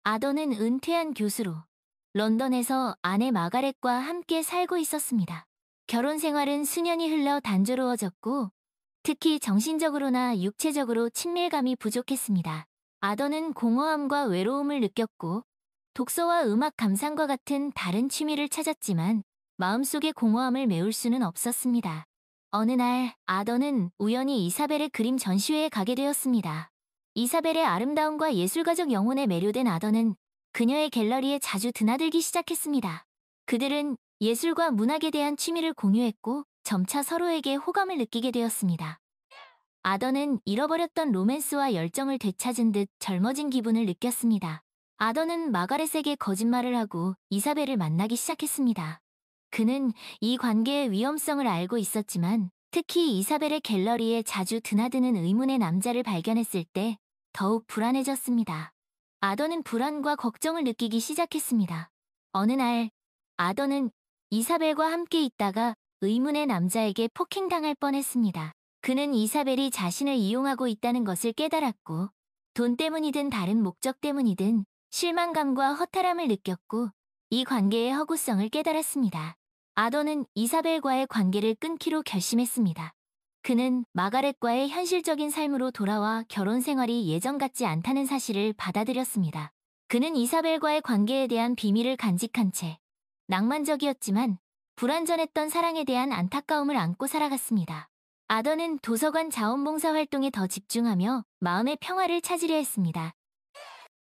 아더는 은퇴한 교수로 런던에서 아내 마가렛과 함께 살고 있었습니다. 결혼 생활은 수년이 흘러 단조로워졌고 특히 정신적으로나 육체적으로 친밀감이 부족했습니다. 아더는 공허함과 외로움을 느꼈고 독서와 음악 감상과 같은 다른 취미를 찾았지만 마음속의 공허함을 메울 수는 없었습니다. 어느 날 아더는 우연히 이사벨의 그림 전시회에 가게 되었습니다. 이사벨의 아름다움과 예술가적 영혼에 매료된 아더는 그녀의 갤러리에 자주 드나들기 시작했습니다. 그들은 예술과 문학에 대한 취미를 공유했고 점차 서로에게 호감을 느끼게 되었습니다. 아더는 잃어버렸던 로맨스와 열정을 되찾은 듯 젊어진 기분을 느꼈습니다. 아더는 마가렛에게 거짓말을 하고 이사벨을 만나기 시작했습니다. 그는 이 관계의 위험성을 알고 있었지만 특히 이사벨의 갤러리에 자주 드나드는 의문의 남자를 발견했을 때 더욱 불안해졌습니다. 아더는 불안과 걱정을 느끼기 시작했습니다. 어느 날 아더는 이사벨과 함께 있다가 의문의 남자에게 폭행당할 뻔했습니다. 그는 이사벨이 자신을 이용하고 있다는 것을 깨달았고 돈 때문이든 다른 목적 때문이든 실망감과 허탈함을 느꼈고 이 관계의 허구성을 깨달았습니다. 아더는 이사벨과의 관계를 끊기로 결심했습니다. 그는 마가렛과의 현실적인 삶으로 돌아와 결혼 생활이 예전 같지 않다는 사실을 받아들였습니다. 그는 이사벨과의 관계에 대한 비밀을 간직한 채 낭만적이었지만 불완전했던 사랑에 대한 안타까움을 안고 살아갔습니다. 아더는 도서관 자원봉사 활동에 더 집중하며 마음의 평화를 찾으려 했습니다.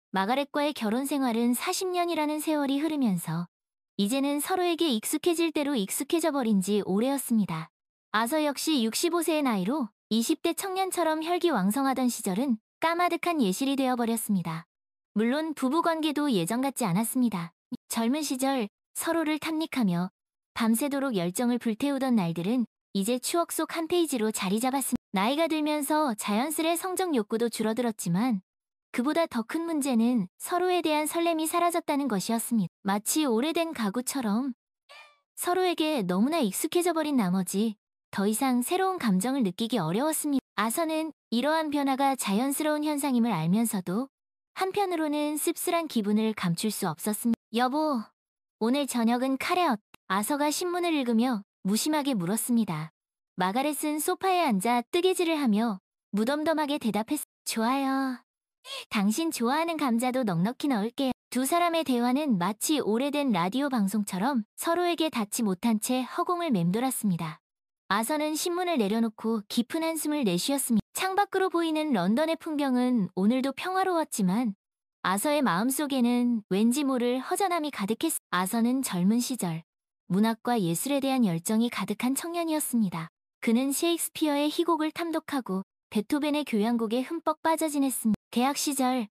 마가렛과의 결혼 생활은 40년이라는 세월이 흐르면서 이제는 서로에게 익숙해질 대로 익숙해져 버린 지 오래였습니다. 아서 역시 65세의 나이로 20대 청년처럼 혈기왕성하던 시절은 까마득한 예실이 되어버렸습니다. 물론 부부관계도 예전 같지 않았습니다. 젊은 시절 서로를 탐닉하며 밤새도록 열정을 불태우던 날들은 이제 추억 속 한 페이지로 자리 잡았습니다. 나이가 들면서 자연스레 성적 욕구도 줄어들었지만 그보다 더 큰 문제는 서로에 대한 설렘이 사라졌다는 것이었습니다. 마치 오래된 가구처럼 서로에게 너무나 익숙해져 버린 나머지 더 이상 새로운 감정을 느끼기 어려웠습니다. 아서는 이러한 변화가 자연스러운 현상임을 알면서도 한편으로는 씁쓸한 기분을 감출 수 없었습니다. 여보, 오늘 저녁은 카레 어때? 아서가 신문을 읽으며 무심하게 물었습니다. 마가렛은 소파에 앉아 뜨개질을 하며 무덤덤하게 대답했습니다. 좋아요. 당신 좋아하는 감자도 넉넉히 넣을게요. 두 사람의 대화는 마치 오래된 라디오 방송처럼 서로에게 닿지 못한 채 허공을 맴돌았습니다. 아서는 신문을 내려놓고 깊은 한숨을 내쉬었습니다. 창밖으로 보이는 런던의 풍경은 오늘도 평화로웠지만 아서의 마음속에는 왠지 모를 허전함이 가득했습니다. 아서는 젊은 시절 문학과 예술에 대한 열정이 가득한 청년이었습니다. 그는 셰익스피어의 희곡을 탐독하고 베토벤의 교향곡에 흠뻑 빠져 지냈습니다. 대학 시절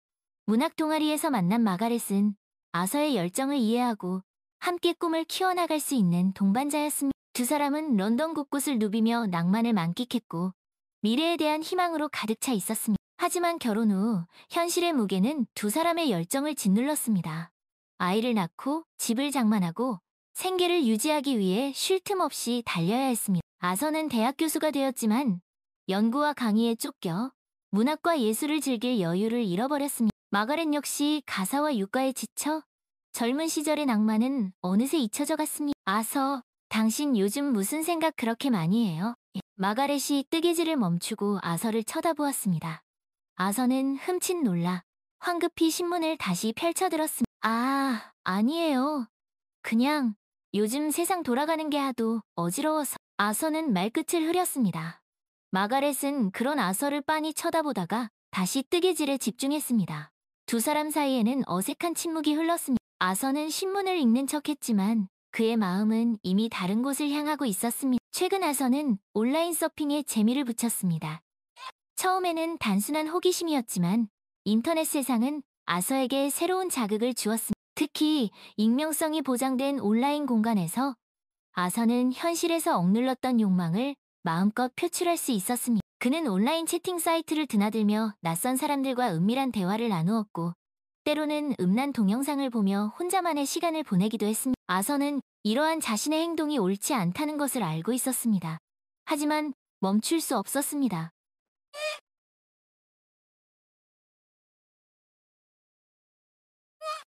문학 동아리에서 만난 마가렛은 아서의 열정을 이해하고 함께 꿈을 키워나갈 수 있는 동반자였습니다. 두 사람은 런던 곳곳을 누비며 낭만을 만끽했고 미래에 대한 희망으로 가득 차 있었습니다. 하지만 결혼 후 현실의 무게는 두 사람의 열정을 짓눌렀습니다. 아이를 낳고 집을 장만하고 생계를 유지하기 위해 쉴 틈 없이 달려야 했습니다. 아서는 대학 교수가 되었지만 연구와 강의에 쫓겨 문학과 예술을 즐길 여유를 잃어버렸습니다. 마가렛 역시 가사와 육가에 지쳐 젊은 시절의 낭만은 어느새 잊혀져 갔습니다. 아서, 당신 요즘 무슨 생각 그렇게 많이 해요? 마가렛이 뜨개질을 멈추고 아서를 쳐다보았습니다. 아서는 흠칫 놀라 황급히 신문을 다시 펼쳐들었습니다. 아, 아니에요. 그냥 요즘 세상 돌아가는 게 하도 어지러워서. 아서는 말끝을 흐렸습니다. 마가렛은 그런 아서를 빤히 쳐다보다가 다시 뜨개질에 집중했습니다. 두 사람 사이에는 어색한 침묵이 흘렀습니다. 아서는 신문을 읽는 척했지만 그의 마음은 이미 다른 곳을 향하고 있었습니다. 최근 아서는 온라인 서핑에 재미를 붙였습니다. 처음에는 단순한 호기심이었지만 인터넷 세상은 아서에게 새로운 자극을 주었습니다. 특히 익명성이 보장된 온라인 공간에서 아서는 현실에서 억눌렀던 욕망을 마음껏 표출할 수 있었습니다. 그는 온라인 채팅 사이트를 드나들며 낯선 사람들과 은밀한 대화를 나누었고 때로는 음란 동영상을 보며 혼자만의 시간을 보내기도 했습니다. 아서는 이러한 자신의 행동이 옳지 않다는 것을 알고 있었습니다. 하지만 멈출 수 없었습니다.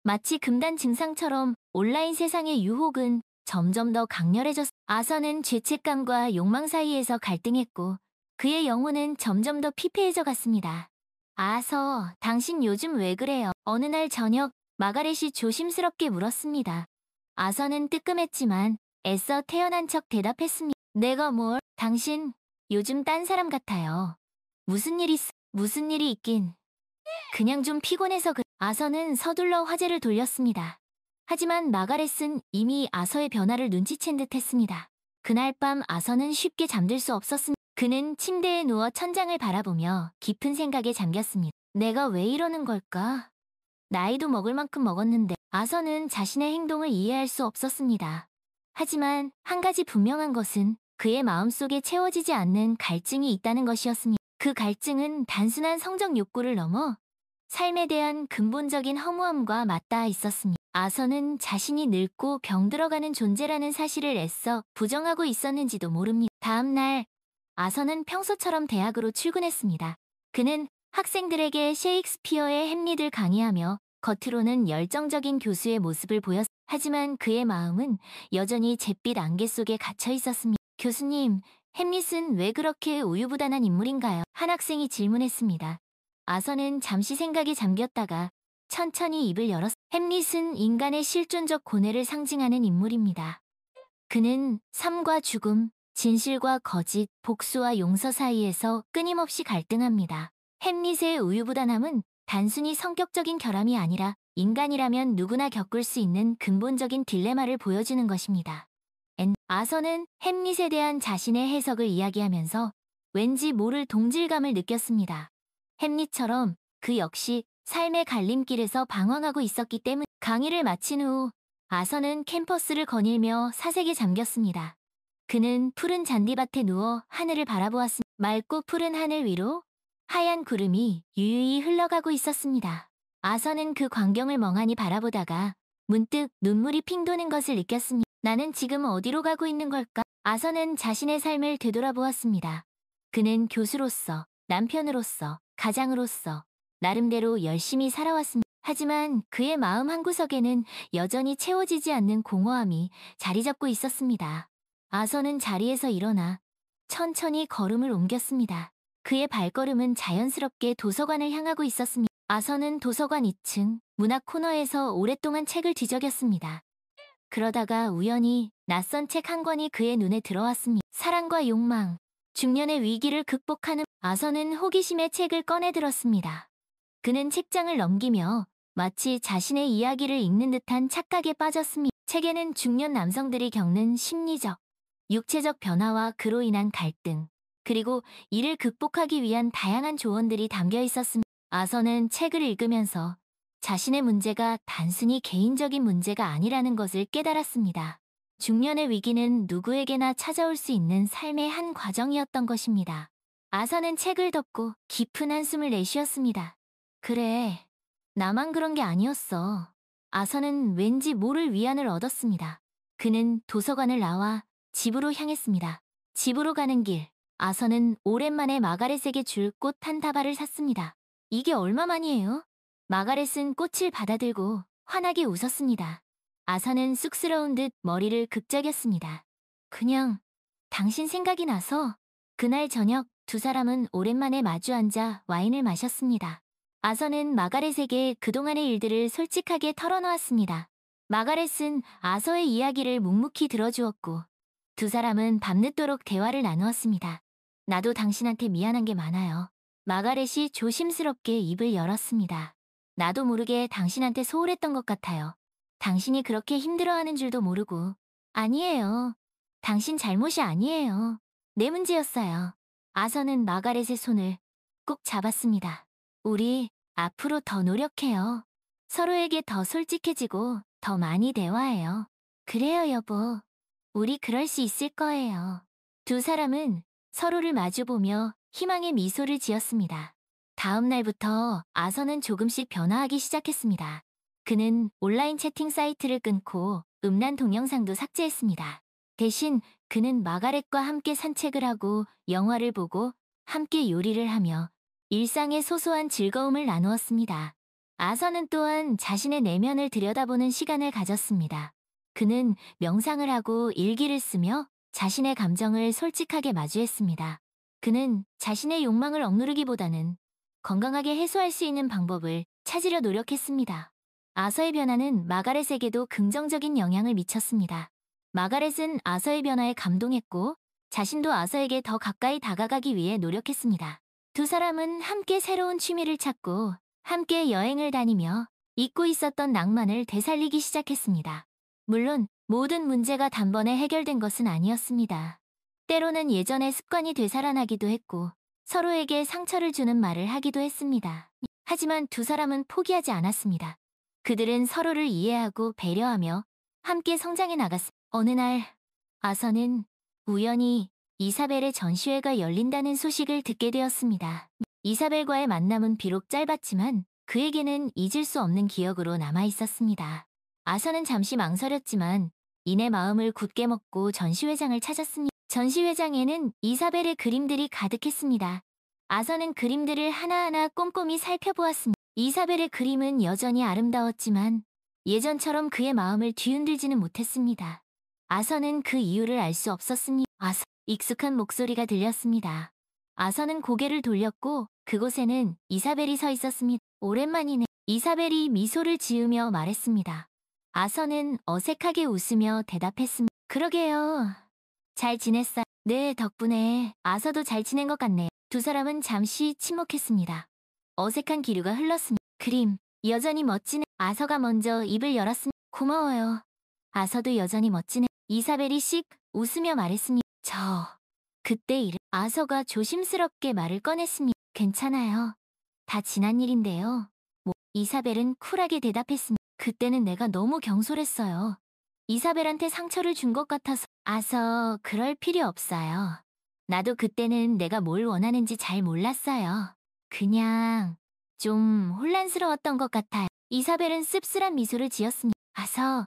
마치 금단 증상처럼 온라인 세상의 유혹은 점점 더 강렬해졌어. 아서는 죄책감과 욕망 사이에서 갈등했고 그의 영혼은 점점 더 피폐해져 갔습니다. 아서, 당신 요즘 왜 그래요? 어느 날 저녁 마가렛이 조심스럽게 물었습니다. 아서는 뜨끔했지만 애써 태연한 척 대답했습니다. 내가 뭘? 당신 요즘 딴 사람 같아요. 무슨 일이 있긴. 그냥 좀 피곤해서 아서는 서둘러 화제를 돌렸습니다. 하지만 마가렛은 이미 아서의 변화를 눈치챈 듯 했습니다. 그날 밤 아서는 쉽게 잠들 수 없었습니다. 그는 침대에 누워 천장을 바라보며 깊은 생각에 잠겼습니다. 내가 왜 이러는 걸까? 나이도 먹을 만큼 먹었는데. 아서는 자신의 행동을 이해할 수 없었습니다. 하지만 한 가지 분명한 것은 그의 마음속에 채워지지 않는 갈증이 있다는 것이었습니다. 그 갈증은 단순한 성적 욕구를 넘어 삶에 대한 근본적인 허무함과 맞닿아 있었습니다. 아서는 자신이 늙고 병들어가는 존재라는 사실을 애써 부정하고 있었는지도 모릅니다. 다음 날, 아서는 평소처럼 대학으로 출근했습니다. 그는 학생들에게 셰익스피어의 햄릿을 강의하며 겉으로는 열정적인 교수의 모습을 하지만 그의 마음은 여전히 잿빛 안개 속에 갇혀 있었습니다. 교수님, 햄릿은 왜 그렇게 우유부단한 인물인가요? 한 학생이 질문했습니다. 아서는 잠시 생각에 잠겼다가 천천히 입을 햄릿은 인간의 실존적 고뇌를 상징하는 인물입니다. 그는 삶과 죽음, 진실과 거짓, 복수와 용서 사이에서 끊임없이 갈등합니다. 햄릿의 우유부단함은 단순히 성격적인 결함이 아니라 인간이라면 누구나 겪을 수 있는 근본적인 딜레마를 보여주는 것입니다. 아서는 햄릿에 대한 자신의 해석을 이야기하면서 왠지 모를 동질감을 느꼈습니다. 햄릿처럼 그 역시 삶의 갈림길에서 방황하고 있었기 때문. 강의를 마친 후 아서는 캠퍼스를 거닐며 사색에 잠겼습니다. 그는 푸른 잔디밭에 누워 하늘을 바라보았습니다. 맑고 푸른 하늘 위로 하얀 구름이 유유히 흘러가고 있었습니다. 아서는 그 광경을 멍하니 바라보다가 문득 눈물이 핑 도는 것을 느꼈습니다. 나는 지금 어디로 가고 있는 걸까? 아서는 자신의 삶을 되돌아보았습니다. 그는 교수로서, 남편으로서, 가장으로서 나름대로 열심히 살아왔습니다. 하지만 그의 마음 한구석에는 여전히 채워지지 않는 공허함이 자리 잡고 있었습니다. 아서는 자리에서 일어나 천천히 걸음을 옮겼습니다. 그의 발걸음은 자연스럽게 도서관을 향하고 있었습니다. 아서는 도서관 2층 문학 코너에서 오랫동안 책을 뒤적였습니다. 그러다가 우연히 낯선 책 한 권이 그의 눈에 들어왔습니다. 사랑과 욕망, 중년의 위기를 극복하는. 아서는 호기심에 책을 꺼내 들었습니다. 그는 책장을 넘기며 마치 자신의 이야기를 읽는 듯한 착각에 빠졌습니다. 책에는 중년 남성들이 겪는 심리적, 육체적 변화와 그로 인한 갈등, 그리고 이를 극복하기 위한 다양한 조언들이 담겨 있었습니다. 아서는 책을 읽으면서 자신의 문제가 단순히 개인적인 문제가 아니라는 것을 깨달았습니다. 중년의 위기는 누구에게나 찾아올 수 있는 삶의 한 과정이었던 것입니다. 아서는 책을 덮고 깊은 한숨을 내쉬었습니다. 그래, 나만 그런 게 아니었어. 아서는 왠지 모를 위안을 얻었습니다. 그는 도서관을 나와 집으로 향했습니다. 집으로 가는 길, 아서는 오랜만에 마가렛에게 줄 꽃 한 다발을 샀습니다. 이게 얼마만이에요? 마가렛은 꽃을 받아들고 환하게 웃었습니다. 아서는 쑥스러운 듯 머리를 극적였습니다. 그냥 당신 생각이 나서. 그날 저녁 두 사람은 오랜만에 마주 앉아 와인을 마셨습니다. 아서는 마가렛에게 그동안의 일들을 솔직하게 털어놓았습니다. 마가렛은 아서의 이야기를 묵묵히 들어주었고 두 사람은 밤늦도록 대화를 나누었습니다. 나도 당신한테 미안한 게 많아요. 마가렛이 조심스럽게 입을 열었습니다. 나도 모르게 당신한테 소홀했던 것 같아요. 당신이 그렇게 힘들어하는 줄도 모르고. 아니에요. 당신 잘못이 아니에요. 내 문제였어요. 아서는 마가렛의 손을 꼭 잡았습니다. 우리 앞으로 더 노력해요. 서로에게 더 솔직해지고 더 많이 대화해요. 그래요, 여보. 우리 그럴 수 있을 거예요. 두 사람은 서로를 마주보며 희망의 미소를 지었습니다. 다음 날부터 아서는 조금씩 변화하기 시작했습니다. 그는 온라인 채팅 사이트를 끊고 음란 동영상도 삭제했습니다. 대신 그는 마가렛과 함께 산책을 하고 영화를 보고 함께 요리를 하며 일상의 소소한 즐거움을 나누었습니다. 아서는 또한 자신의 내면을 들여다보는 시간을 가졌습니다. 그는 명상을 하고 일기를 쓰며 자신의 감정을 솔직하게 마주했습니다. 그는 자신의 욕망을 억누르기보다는 건강하게 해소할 수 있는 방법을 찾으려 노력했습니다. 아서의 변화는 마가렛에게도 긍정적인 영향을 미쳤습니다. 마가렛은 아서의 변화에 감동했고 자신도 아서에게 더 가까이 다가가기 위해 노력했습니다. 두 사람은 함께 새로운 취미를 찾고 함께 여행을 다니며 잊고 있었던 낭만을 되살리기 시작했습니다. 물론 모든 문제가 단번에 해결된 것은 아니었습니다. 때로는 예전의 습관이 되살아나기도 했고 서로에게 상처를 주는 말을 하기도 했습니다. 하지만 두 사람은 포기하지 않았습니다. 그들은 서로를 이해하고 배려하며 함께 성장해 나갔습니다. 어느 날 아서는 우연히 이사벨의 전시회가 열린다는 소식을 듣게 되었습니다. 이사벨과의 만남은 비록 짧았지만 그에게는 잊을 수 없는 기억으로 남아 있었습니다. 아서는 잠시 망설였지만 이내 마음을 굳게 먹고 전시회장을 찾았습니다. 전시회장에는 이사벨의 그림들이 가득했습니다. 아서는 그림들을 하나하나 꼼꼼히 살펴보았습니다. 이사벨의 그림은 여전히 아름다웠지만 예전처럼 그의 마음을 뒤흔들지는 못했습니다. 아서는 그 이유를 알 수 없었습니다. 아서, 익숙한 목소리가 들렸습니다. 아서는 고개를 돌렸고 그곳에는 이사벨이 서 있었습니다. 오랜만이네. 이사벨이 미소를 지으며 말했습니다. 아서는 어색하게 웃으며 대답했습니다. 그러게요. 잘 지냈어? 네, 덕분에 아서도 잘 지낸 것 같네요. 두 사람은 잠시 침묵했습니다. 어색한 기류가 흘렀습니다. 그림, 여전히 멋지네. 아서가 먼저 입을 열었습니다. 고마워요. 아서도 여전히 멋지네. 이사벨이 씩 웃으며 말했습니다. 그때 아서가 조심스럽게 말을 꺼냈습니다. 괜찮아요. 다 지난 일인데요. 이사벨은 쿨하게 대답했습니다. 그때는 내가 너무 경솔했어요. 이사벨한테 상처를 준 것 같아서. 아서, 그럴 필요 없어요. 나도 그때는 내가 뭘 원하는지 잘 몰랐어요. 그냥 좀 혼란스러웠던 것 같아요. 이사벨은 씁쓸한 미소를 지었습니다. 아서,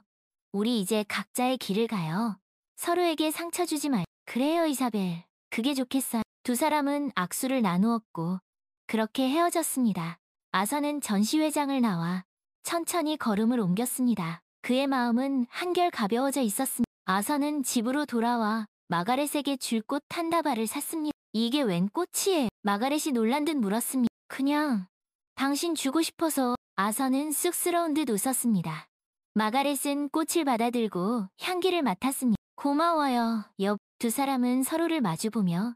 우리 이제 각자의 길을 가요. 서로에게 상처 주지 말. 그래요, 이사벨. 그게 좋겠어요. 두 사람은 악수를 나누었고 그렇게 헤어졌습니다. 아서는 전시회장을 나와 천천히 걸음을 옮겼습니다. 그의 마음은 한결 가벼워져 있었습니다. 아서는 집으로 돌아와 마가렛에게 줄 꽃 한 다발을 샀습니다. 이게 웬 꽃이에요? 마가렛이 놀란 듯 물었습니다. 그냥 당신 주고 싶어서. 아서는 쑥스러운 듯 웃었습니다. 마가렛은 꽃을 받아들고 향기를 맡았습니다. 고마워요, 두 사람은 서로를 마주보며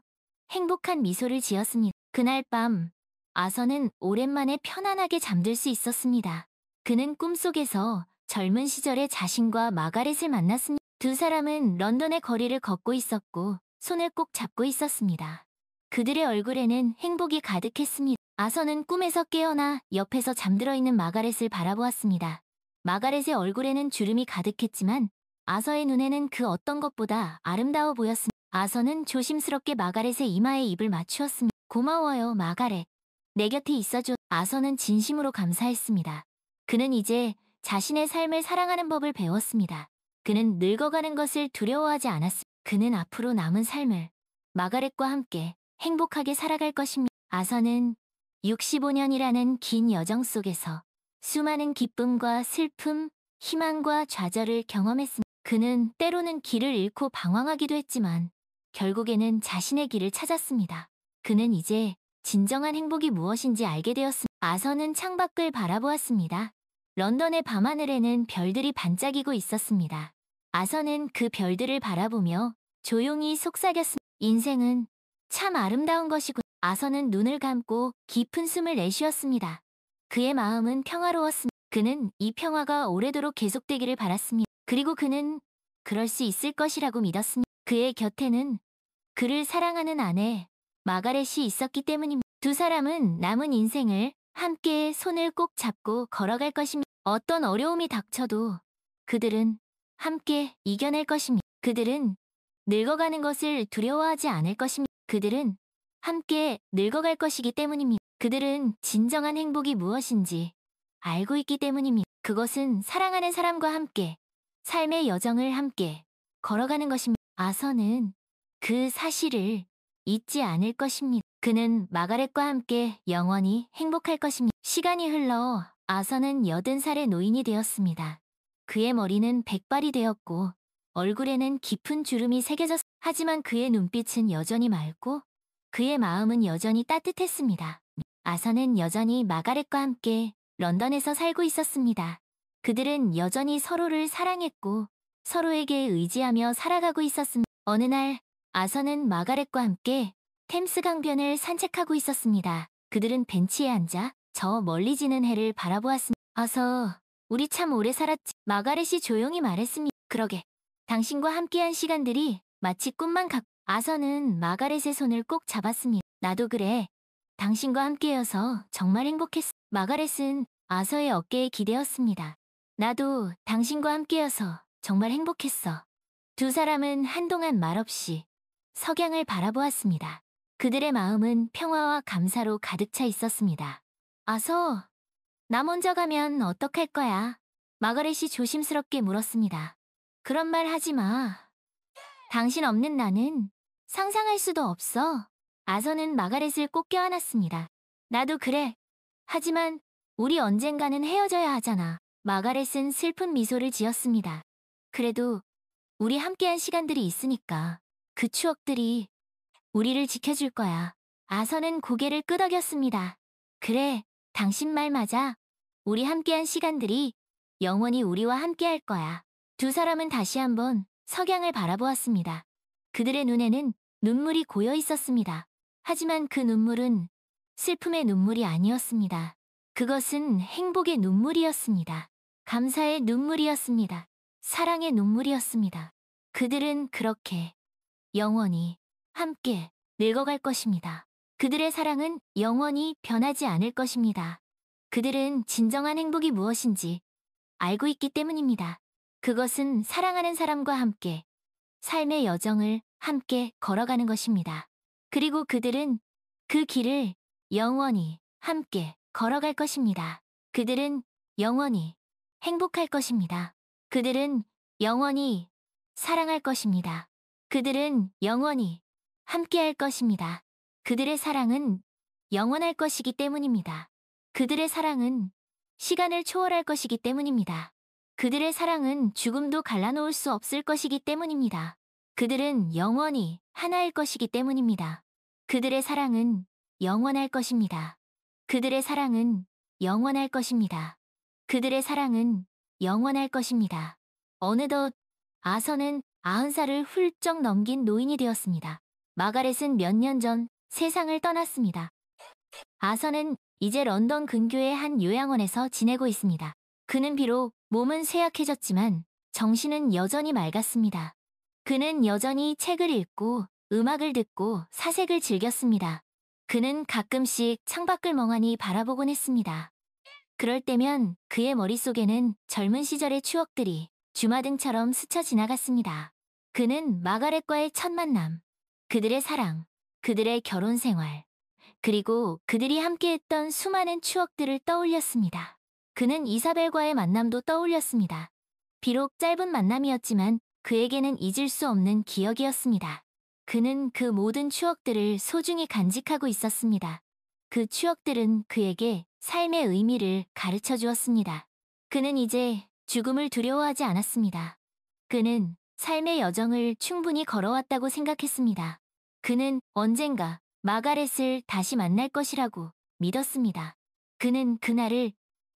행복한 미소를 지었습니다. 그날 밤 아서는 오랜만에 편안하게 잠들 수 있었습니다. 그는 꿈속에서 젊은 시절의 자신과 마가렛을 만났습니다. 두 사람은 런던의 거리를 걷고 있었고 손을 꼭 잡고 있었습니다. 그들의 얼굴에는 행복이 가득했습니다. 아서는 꿈에서 깨어나 옆에서 잠들어 있는 마가렛을 바라보았습니다. 마가렛의 얼굴에는 주름이 가득했지만 아서의 눈에는 그 어떤 것보다 아름다워 보였습니다. 아서는 조심스럽게 마가렛의 이마에 입을 맞추었습니다. 고마워요, 마가렛. 내 곁에 있어줘. 아서는 진심으로 감사했습니다. 그는 이제 자신의 삶을 사랑하는 법을 배웠습니다. 그는 늙어가는 것을 두려워하지 않았습니다. 그는 앞으로 남은 삶을 마가렛과 함께 행복하게 살아갈 것입니다. 아서는 65년이라는 긴 여정 속에서 수많은 기쁨과 슬픔, 희망과 좌절을 경험했습니다. 그는 때로는 길을 잃고 방황하기도 했지만 결국에는 자신의 길을 찾았습니다. 그는 이제 진정한 행복이 무엇인지 알게 되었습니다. 아서는 창밖을 바라보았습니다. 런던의 밤하늘에는 별들이 반짝이고 있었습니다. 아서는 그 별들을 바라보며 조용히 속삭였습니다. 인생은 참 아름다운 것이군. 아서는 눈을 감고 깊은 숨을 내쉬었습니다. 그의 마음은 평화로웠습니다. 그는 이 평화가 오래도록 계속되기를 바랐습니다. 그리고 그는 그럴 수 있을 것이라고 믿었습니다. 그의 곁에는 그를 사랑하는 아내 마가렛이 있었기 때문입니다. 두 사람은 남은 인생을 함께 손을 꼭 잡고 걸어갈 것입니다. 어떤 어려움이 닥쳐도 그들은 함께 이겨낼 것입니다. 그들은 늙어가는 것을 두려워하지 않을 것입니다. 그들은 함께 늙어갈 것이기 때문입니다. 그들은 진정한 행복이 무엇인지 알고 있기 때문입니다. 그것은 사랑하는 사람과 함께 삶의 여정을 함께 걸어가는 것입니다. 아서는 그 사실을 잊지 않을 것입니다. 그는 마가렛과 함께 영원히 행복할 것입니다. 시간이 흘러 아선은 80살의 노인이 되었습니다. 그의 머리는 백발이 되었고 얼굴에는 깊은 주름이 새겨졌. 하지만 그의 눈빛은 여전히 맑고 그의 마음은 여전히 따뜻했습니다. 아선은 여전히 마가렛과 함께 런던에서 살고 있었습니다. 그들은 여전히 서로를 사랑했고 서로에게 의지하며 살아가고 있었습니다. 어느 날 아선은 마가렛과 함께 템스 강변을 산책하고 있었습니다. 그들은 벤치에 앉아 저 멀리 지는 해를 바라보았습니다. 아서, 우리 참 오래 살았지. 마가렛이 조용히 말했습니다. 그러게. 당신과 함께한 시간들이 마치 꿈만 같. 아서는 마가렛의 손을 꼭 잡았습니다. 나도 그래. 당신과 함께여서 정말 행복했어. 마가렛은 아서의 어깨에 기대었습니다. 나도 당신과 함께여서 정말 행복했어. 두 사람은 한동안 말없이 석양을 바라보았습니다. 그들의 마음은 평화와 감사로 가득 차 있었습니다. 아서, 나 먼저 가면 어떡할 거야? 마가렛이 조심스럽게 물었습니다. 그런 말 하지 마. 당신 없는 나는 상상할 수도 없어. 아서는 마가렛을 꼭 껴안았습니다. 나도 그래. 하지만 우리 언젠가는 헤어져야 하잖아. 마가렛은 슬픈 미소를 지었습니다. 그래도 우리 함께한 시간들이 있으니까 그 추억들이 우리를 지켜줄 거야. 아서는 고개를 끄덕였습니다. 그래, 당신 말 맞아. 우리 함께한 시간들이 영원히 우리와 함께할 거야. 두 사람은 다시 한번 석양을 바라보았습니다. 그들의 눈에는 눈물이 고여 있었습니다. 하지만 그 눈물은 슬픔의 눈물이 아니었습니다. 그것은 행복의 눈물이었습니다. 감사의 눈물이었습니다. 사랑의 눈물이었습니다. 그들은 그렇게 영원히 함께 늙어갈 것입니다. 그들의 사랑은 영원히 변하지 않을 것입니다. 그들은 진정한 행복이 무엇인지 알고 있기 때문입니다. 그것은 사랑하는 사람과 함께 삶의 여정을 함께 걸어가는 것입니다. 그리고 그들은 그 길을 영원히 함께 걸어갈 것입니다. 그들은 영원히 행복할 것입니다. 그들은 영원히 사랑할 것입니다. 그들은 영원히 함께할 것입니다. 그들의 사랑은 영원할 것이기 때문입니다. 그들의 사랑은 시간을 초월할 것이기 때문입니다. 그들의 사랑은 죽음도 갈라놓을 수 없을 것이기 때문입니다. 그들은 영원히 하나일 것이기 때문입니다. 그들의 사랑은 영원할 것입니다. 그들의 사랑은 영원할 것입니다. 그들의 사랑은 영원할 것입니다. 어느덧 아서는 90살을 훌쩍 넘긴 노인이 되었습니다. 마가렛은 몇 년 전 세상을 떠났습니다. 아서는 이제 런던 근교의 한 요양원에서 지내고 있습니다. 그는 비록 몸은 쇠약해졌지만 정신은 여전히 맑았습니다. 그는 여전히 책을 읽고 음악을 듣고 사색을 즐겼습니다. 그는 가끔씩 창밖을 멍하니 바라보곤 했습니다. 그럴 때면 그의 머릿속에는 젊은 시절의 추억들이 주마등처럼 스쳐 지나갔습니다. 그는 마가렛과의 첫 만남, 그들의 사랑, 그들의 결혼 생활, 그리고 그들이 함께했던 수많은 추억들을 떠올렸습니다. 그는 이사벨과의 만남도 떠올렸습니다. 비록 짧은 만남이었지만 그에게는 잊을 수 없는 기억이었습니다. 그는 그 모든 추억들을 소중히 간직하고 있었습니다. 그 추억들은 그에게 삶의 의미를 가르쳐 주었습니다. 그는 이제 죽음을 두려워하지 않았습니다. 그는 삶의 여정을 충분히 걸어왔다고 생각했습니다. 그는 언젠가 마가렛을 다시 만날 것이라고 믿었습니다. 그는 그날을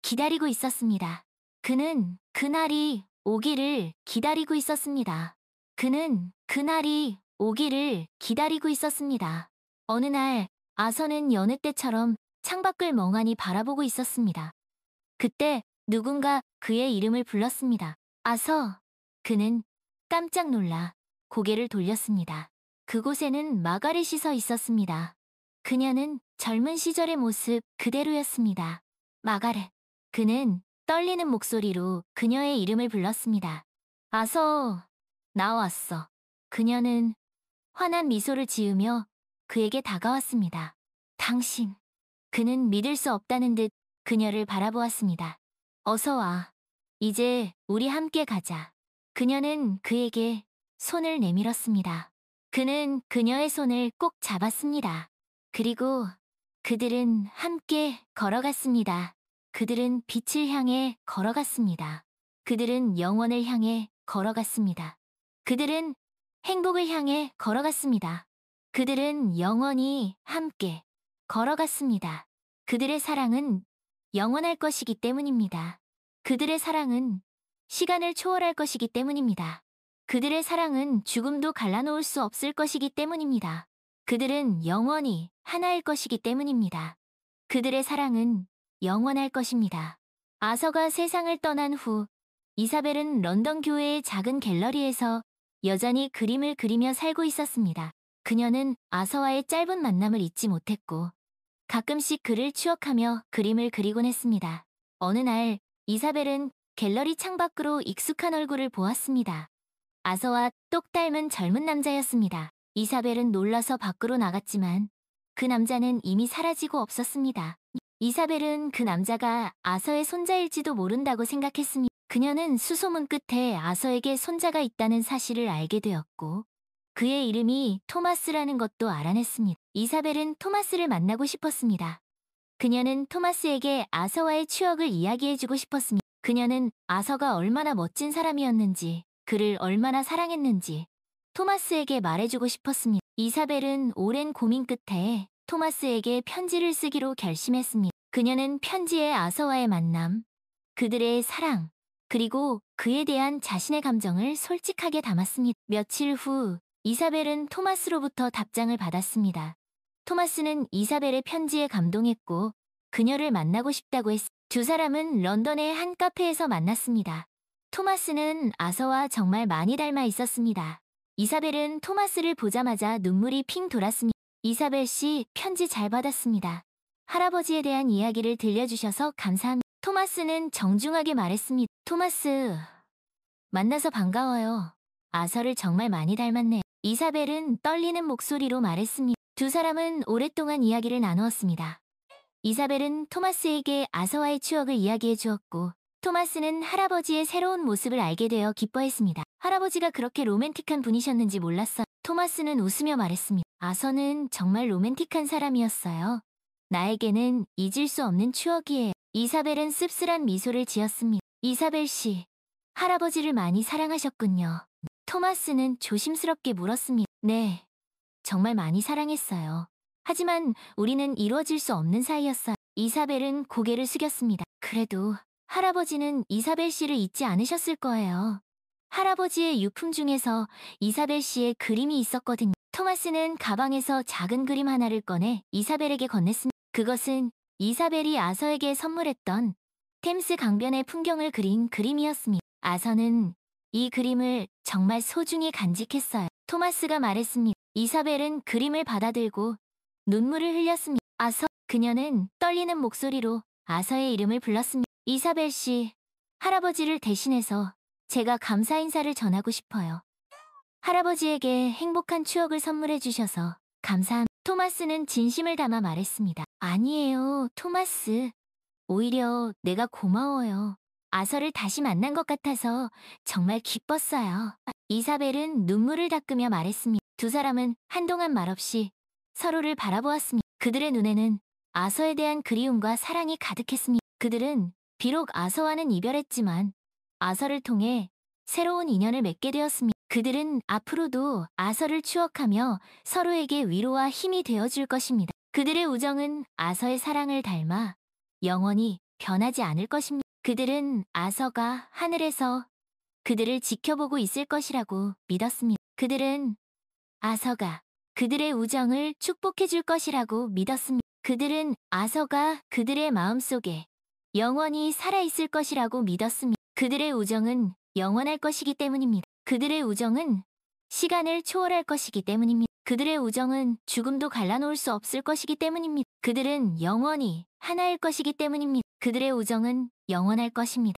기다리고 있었습니다. 그는 그날이 오기를 기다리고 있었습니다. 그는 그날이 오기를 기다리고 있었습니다. 어느 날 아서는 여느 때처럼 창밖을 멍하니 바라보고 있었습니다. 그때 누군가 그의 이름을 불렀습니다. 아서. 그는 깜짝 놀라 고개를 돌렸습니다. 그곳에는 마가렛이 서 있었습니다. 그녀는 젊은 시절의 모습 그대로였습니다. 마가렛. 그는 떨리는 목소리로 그녀의 이름을 불렀습니다. 아서, 나왔어. 그녀는 환한 미소를 지으며 그에게 다가왔습니다. 당신. 그는 믿을 수 없다는 듯 그녀를 바라보았습니다. 어서 와. 이제 우리 함께 가자. 그녀는 그에게 손을 내밀었습니다. 그는 그녀의 손을 꼭 잡았습니다. 그리고 그들은 함께 걸어갔습니다. 그들은 빛을 향해 걸어갔습니다. 그들은 영원을 향해 걸어갔습니다. 그들은 행복을 향해 걸어갔습니다. 그들은 영원히 함께 걸어갔습니다. 그들의 사랑은 영원할 것이기 때문입니다. 그들의 사랑은 시간을 초월할 것이기 때문입니다. 그들의 사랑은 죽음도 갈라놓을 수 없을 것이기 때문입니다. 그들은 영원히 하나일 것이기 때문입니다. 그들의 사랑은 영원할 것입니다. 아서가 세상을 떠난 후 이사벨은 런던 교회의 작은 갤러리에서 여전히 그림을 그리며 살고 있었습니다. 그녀는 아서와의 짧은 만남을 잊지 못했고 가끔씩 그를 추억하며 그림을 그리곤 했습니다. 어느 날 이사벨은 갤러리 창밖으로 익숙한 얼굴을 보았습니다. 아서와 똑 닮은 젊은 남자였습니다. 이사벨은 놀라서 밖으로 나갔지만 그 남자는 이미 사라지고 없었습니다. 이사벨은 그 남자가 아서의 손자일지도 모른다고 생각했습니다. 그녀는 수소문 끝에 아서에게 손자가 있다는 사실을 알게 되었고 그의 이름이 토마스라는 것도 알아냈습니다. 이사벨은 토마스를 만나고 싶었습니다. 그녀는 토마스에게 아서와의 추억을 이야기해주고 싶었습니다. 그녀는 아서가 얼마나 멋진 사람이었는지, 그를 얼마나 사랑했는지 토마스에게 말해주고 싶었습니다. 이사벨은 오랜 고민 끝에 토마스에게 편지를 쓰기로 결심했습니다. 그녀는 편지에 아서와의 만남, 그들의 사랑, 그리고 그에 대한 자신의 감정을 솔직하게 담았습니다. 며칠 후 이사벨은 토마스로부터 답장을 받았습니다. 토마스는 이사벨의 편지에 감동했고 그녀를 만나고 싶다고 했습니다. 두 사람은 런던의 한 카페에서 만났습니다. 토마스는 아서와 정말 많이 닮아 있었습니다. 이사벨은 토마스를 보자마자 눈물이 핑 돌았습니다. 이사벨 씨, 편지 잘 받았습니다. 할아버지에 대한 이야기를 들려주셔서 감사합니다. 토마스는 정중하게 말했습니다. 토마스, 만나서 반가워요. 아서를 정말 많이 닮았네. 이사벨은 떨리는 목소리로 말했습니다. 두 사람은 오랫동안 이야기를 나누었습니다. 이사벨은 토마스에게 아서와의 추억을 이야기해 주었고 토마스는 할아버지의 새로운 모습을 알게 되어 기뻐했습니다. 할아버지가 그렇게 로맨틱한 분이셨는지 몰랐어요. 토마스는 웃으며 말했습니다. 아서는 정말 로맨틱한 사람이었어요. 나에게는 잊을 수 없는 추억이에요. 이사벨은 씁쓸한 미소를 지었습니다. 이사벨 씨, 할아버지를 많이 사랑하셨군요. 토마스는 조심스럽게 물었습니다. 네, 정말 많이 사랑했어요. 하지만 우리는 이루어질 수 없는 사이였어요. 이사벨은 고개를 숙였습니다. 그래도 할아버지는 이사벨 씨를 잊지 않으셨을 거예요. 할아버지의 유품 중에서 이사벨 씨의 그림이 있었거든요. 토마스는 가방에서 작은 그림 하나를 꺼내 이사벨에게 건넸습니다. 그것은 이사벨이 아서에게 선물했던 템스 강변의 풍경을 그린 그림이었습니다. 아서는 이 그림을 정말 소중히 간직했어요. 토마스가 말했습니다. 이사벨은 그림을 받아들고 눈물을 흘렸습니다. 아서, 그녀는 떨리는 목소리로 아서의 이름을 불렀습니다. 이사벨 씨, 할아버지를 대신해서 제가 감사 인사를 전하고 싶어요. 할아버지에게 행복한 추억을 선물해 주셔서 감사합니다. 토마스는 진심을 담아 말했습니다. 아니에요, 토마스. 오히려 내가 고마워요. 아서를 다시 만난 것 같아서 정말 기뻤어요. 이사벨은 눈물을 닦으며 말했습니다. 두 사람은 한동안 말없이 서로를 바라보았습니다. 그들의 눈에는 아서에 대한 그리움과 사랑이 가득했습니다. 그들은 비록 아서와는 이별했지만 아서를 통해 새로운 인연을 맺게 되었습니다. 그들은 앞으로도 아서를 추억하며 서로에게 위로와 힘이 되어줄 것입니다. 그들의 우정은 아서의 사랑을 닮아 영원히 변하지 않을 것입니다. 그들은 아서가 하늘에서 그들을 지켜보고 있을 것이라고 믿었습니다. 그들은 아서가 그들의 우정을 축복해줄 것이라고 믿었습니다. 그들은 아서가 그들의 마음속에 영원히 살아있을 것이라고 믿었습니다. 그들의 우정은 영원할 것이기 때문입니다. 그들의 우정은 시간을 초월할 것이기 때문입니다. 그들의 우정은 죽음도 갈라놓을 수 없을 것이기 때문입니다. 그들은 영원히 하나일 것이기 때문입니다. 그들의 우정은 영원할 것입니다.